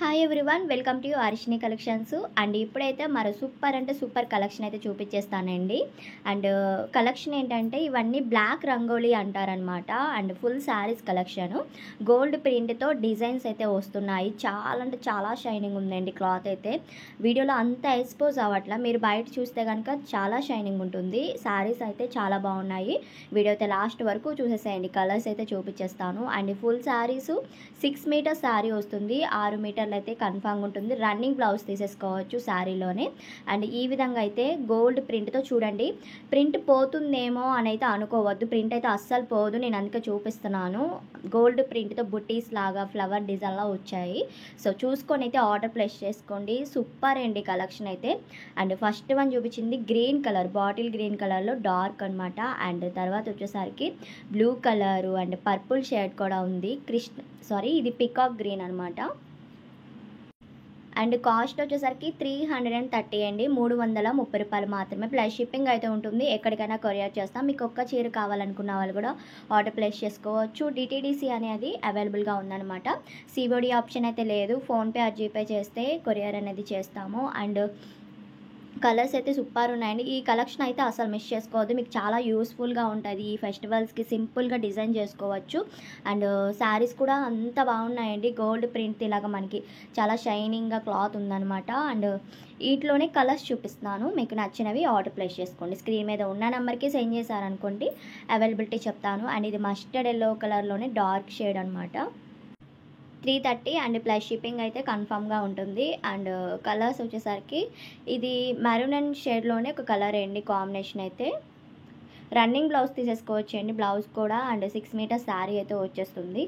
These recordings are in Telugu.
Hi everyone, welcome to Arshini collections. And ఇప్పుడైతే మరో సూపర్ అంటే సూపర్ కలెక్షన్ అయితే చూపించేస్తానండి. అండ్ కలెక్షన్ ఏంటంటే ఇవన్నీ బ్లాక్ రంగోలీ అంటారనమాట. And full saris collection, gold ప్రింట్తో డిజైన్స్ అయితే వస్తున్నాయి. చాలా అంటే చాలా షైనింగ్ ఉందండి. క్లాత్ అయితే వీడియోలో అంత ఎక్స్పోజ్ అవ్వట్లా, మీరు బయట చూస్తే కనుక చాలా షైనింగ్ ఉంటుంది. శారీస్ అయితే చాలా బాగున్నాయి. వీడియో అయితే లాస్ట్ వరకు చూసేసేయండి. కలర్స్ అయితే చూపించేస్తాను. And full saris 6 metres sari వస్తుంది. 6 మీటర్లు అయితే కన్ఫామ్గా ఉంటుంది. రన్నింగ్ బ్లౌజ్ తీసేసుకోవచ్చు శారీలోనే. అండ్ ఈ విధంగా అయితే గోల్డ్ ప్రింట్తో చూడండి. ప్రింట్ పోతుందేమో అని అయితే అనుకోవద్దు, ప్రింట్ అయితే అస్సలు పోదు. నేను అందుకే చూపిస్తున్నాను. గోల్డ్ ప్రింట్తో బుటీస్ లాగా ఫ్లవర్ డిజైన్లా వచ్చాయి. సో చూసుకొని అయితే ఆర్డర్ ప్లేస్ చేసుకోండి. సూపర్ అండి కలెక్షన్ అయితే. అండ్ ఫస్ట్ వన్ చూపించింది గ్రీన్ కలర్, బాటిల్ గ్రీన్ కలర్లో డార్క్ అనమాట. అండ్ తర్వాత వచ్చేసరికి blue colour and purple shade కూడా ఉంది. ఇది పికాక్ గ్రీన్ అనమాట. అండ్ కాస్ట్ వచ్చేసరికి 330 అండి, 330 రూపాయలు మాత్రమే. ప్లస్ షిప్పింగ్ అయితే ఉంటుంది. ఎక్కడికైనా కొరియర్ చేస్తాం. మీకు ఒక్క చీర కావాలనుకున్న వాళ్ళు కూడా ఆర్డర్ ప్లేస్ చేసుకోవచ్చు. డిటీడీసీ అనేది అవైలబుల్గా ఉందన్నమాట. సిఓడి ఆప్షన్ అయితే లేదు. ఫోన్పే ఆర్ జీపే చేస్తే కొరియర్ అనేది చేస్తాము. అండ్ కలర్స్ అయితే సూపర్ ఉన్నాయండి. ఈ కలెక్షన్ అయితే అసలు మిస్ చేసుకోవద్దు. మీకు చాలా యూస్ఫుల్గా ఉంటుంది. ఈ ఫెస్టివల్స్కి సింపుల్గా డిజైన్ చేసుకోవచ్చు. అండ్ శారీస్ కూడా అంత బాగున్నాయండి. గోల్డ్ ప్రింట్ ఇలాగ మనకి చాలా షైనింగ్గా క్లాత్ ఉందన్నమాట. అండ్ వీటిలోనే కలర్స్ చూపిస్తున్నాను. మీకు నచ్చినవి ఆర్డర్ ప్లేస్ చేసుకోండి. స్క్రీన్ మీద ఉన్న నెంబర్కి సెండ్ చేశారనుకోండి, అవైలబిలిటీ చెప్తాను. అండ్ ఇది మస్టర్డ్ ఎల్లో కలర్లోనే డార్క్ షేడ్ అనమాట. 330 అండ్ ప్లస్ షిప్పింగ్ అయితే కన్ఫామ్గా ఉంటుంది. అండ్ కలర్స్ వచ్చేసరికి ఇది మెరూన్ అండ్ షేడ్లోనే ఒక కలర్ అండి కాంబినేషన్ అయితే. రన్నింగ్ బ్లౌజ్ తీసేసుకోవచ్చు అండి, బ్లౌజ్ కూడా. అండ్ 6 మీటర్స్ శారీ అయితే వచ్చేస్తుంది.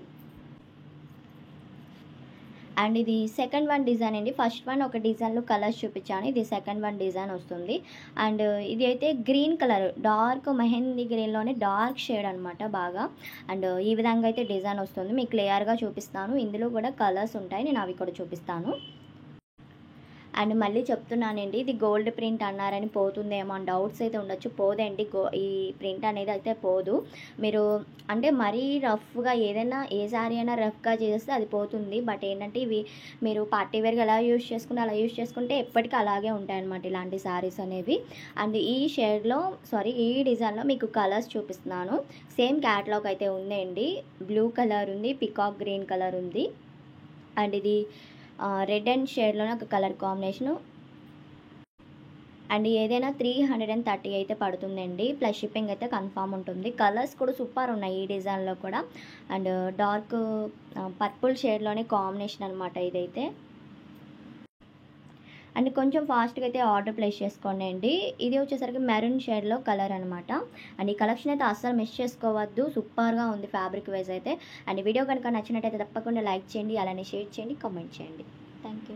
అండ్ ఇది సెకండ్ వన్ డిజైన్ అండి. ఫస్ట్ వన్ ఒక డిజైన్లో కలర్స్ చూపించాను. ఇది సెకండ్ వన్ డిజైన్ వస్తుంది. అండ్ ఇది అయితే గ్రీన్ కలర్, డార్క్ మెహందీ గ్రీన్లోనే డార్క్ షేడ్ అనమాట బాగా. అండ్ ఈ విధంగా అయితే డిజైన్ వస్తుంది. మీకు క్లియర్గా చూపిస్తాను. ఇందులో కూడా కలర్స్ ఉంటాయి, నేను అవి కూడా చూపిస్తాను. అండ్ మళ్ళీ చెప్తున్నానండి, ఇది గోల్డ్ ప్రింట్ అన్నారని పోతుందేమో అని డౌట్స్ అయితే ఉండొచ్చు. పోదండి, ఈ ప్రింట్ అనేది అయితే పోదు. మీరు అంటే మరీ రఫ్గా ఏదైనా ఏ శారీ అయినా రఫ్గా చేస్తే అది పోతుంది. బట్ ఏంటంటే ఇవి మీరు పార్టీ వేర్గా ఎలా యూజ్ చేసుకుంటే అలా యూజ్ చేసుకుంటే ఎప్పటికీ అలాగే ఉంటాయన్నమాట ఇలాంటి శారీస్ అనేవి. అండ్ ఈ షేడ్లో ఈ డిజైన్లో మీకు కలర్స్ చూపిస్తున్నాను. సేమ్ క్యాటలాగ్ అయితే ఉందండి. బ్లూ కలర్ ఉంది, పికాక్ గ్రీన్ కలర్ ఉంది. అండ్ ఇది రెడ్ అండ్ షేడ్లోనే ఒక కలర్ కాంబినేషను. అండ్ ఏదైనా 330 అయితే పడుతుందండి. ప్లస్ షిప్పింగ్ అయితే కన్ఫామ్ ఉంటుంది. కలర్స్ కూడా సూపర్ ఉన్నాయి ఈ డిజైన్లో కూడా. అండ్ డార్క్ పర్పుల్ షేడ్లోనే కాంబినేషన్ అనమాట ఇదైతే. అండ్ కొంచెం ఫాస్ట్గా అయితే ఆర్డర్ ప్లేస్ చేసుకోండి అండి. ఇది వచ్చేసరికి మెరూన్ షేడ్లో కలర్ అనమాట. అండ్ ఈ కలెక్షన్ అయితే అస్సలు మిస్ చేసుకోవద్దు. సూపర్గా ఉంది ఫ్యాబ్రిక్ వైజ్ అయితే. అండ్ వీడియో కనుక నచ్చినట్టయితే తప్పకుండా లైక్ చేయండి, అలానే షేర్ చేయండి, కామెంట్ చేయండి. Thank you.